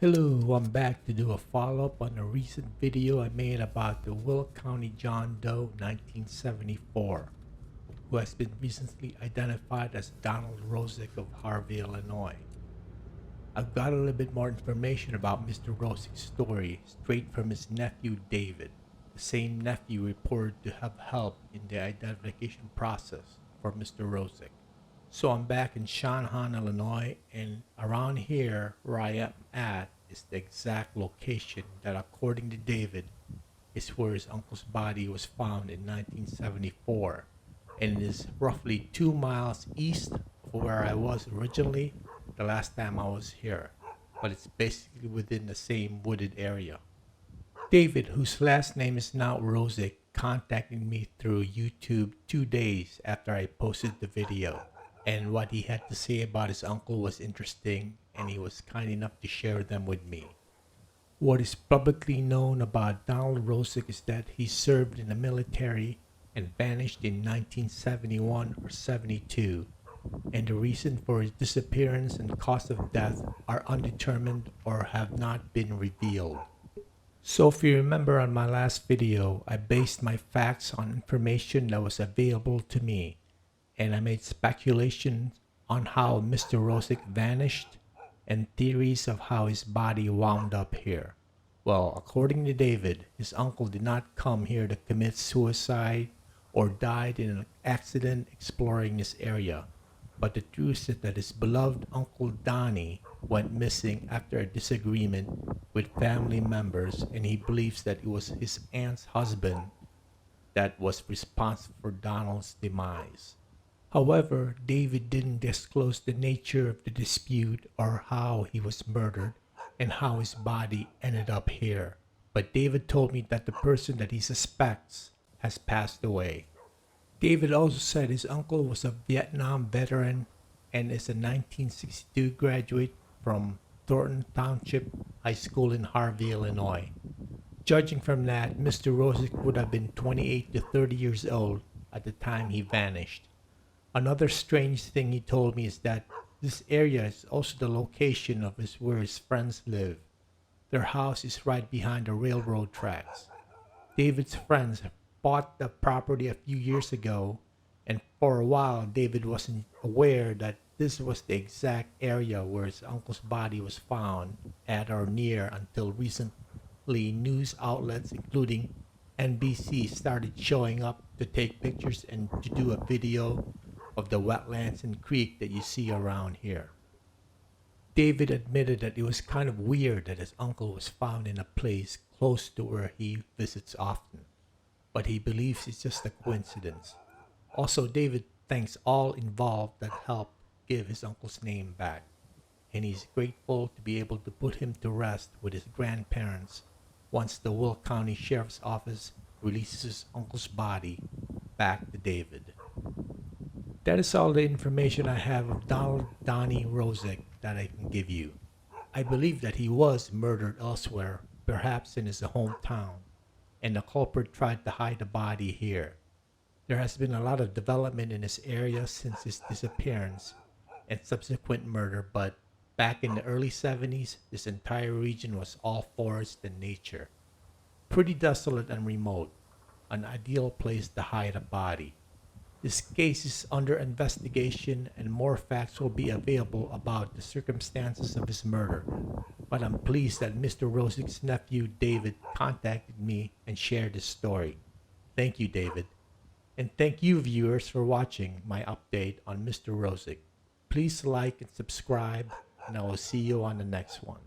Hello, I'm back to do a follow-up on a recent video I made about the Will County John Doe 1974, who has been recently identified as Donald Rozek of Harvey, Illinois. I've got a little bit more information about Mr. Rozek's story straight from his nephew David, the same nephew reported to have helped in the identification process for Mr. Rozek. So I'm back in Shanahan, Illinois, and around here where I am at is the exact location that, according to David, is where his uncle's body was found in 1974, and it is roughly 2 miles east of where I was originally the last time I was here, but it's basically within the same wooded area. David, whose last name is now Rozek, contacted me through YouTube 2 days after I posted the video. And what he had to say about his uncle was interesting, and he was kind enough to share them with me. What is publicly known about Donald Rozek is that he served in the military and vanished in 1971 or 72, and the reason for his disappearance and cause of death are undetermined or have not been revealed. So if you remember on my last video, I based my facts on information that was available to me, and I made speculations on how Mr. Rozek vanished and theories of how his body wound up here. Well, according to David, his uncle did not come here to commit suicide or died in an accident exploring this area, but the truth is that his beloved Uncle Donnie went missing after a disagreement with family members, and he believes that it was his aunt's husband that was responsible for Donald's demise. However, David didn't disclose the nature of the dispute or how he was murdered and how his body ended up here. But David told me that the person that he suspects has passed away. David also said his uncle was a Vietnam veteran and is a 1962 graduate from Thornton Township High School in Harvey, Illinois. Judging from that, Mr. Rozek would have been 28 to 30 years old at the time he vanished. Another strange thing he told me is that this area is also the location of where his friends live. Their house is right behind the railroad tracks. David's friends bought the property a few years ago, and for a while David wasn't aware that this was the exact area where his uncle's body was found at or near until recently news outlets including NBC started showing up to take pictures and to do a video of the wetlands and creek that you see around here. David admitted that it was kind of weird that his uncle was found in a place close to where he visits often, but he believes it's just a coincidence. Also, David thanks all involved that helped give his uncle's name back, and he's grateful to be able to put him to rest with his grandparents once the Will County Sheriff's Office releases his uncle's body back to David. That is all the information I have of Donnie Rozek that I can give you. I believe that he was murdered elsewhere, perhaps in his hometown, and the culprit tried to hide the body here. There has been a lot of development in this area since his disappearance and subsequent murder, but back in the early 70s, this entire region was all forest and nature. Pretty desolate and remote, an ideal place to hide a body. This case is under investigation and more facts will be available about the circumstances of his murder, but I'm pleased that Mr. Rozek's nephew David contacted me and shared his story. Thank you, David. And thank you, viewers, for watching my update on Mr. Rozek. Please like and subscribe, and I will see you on the next one.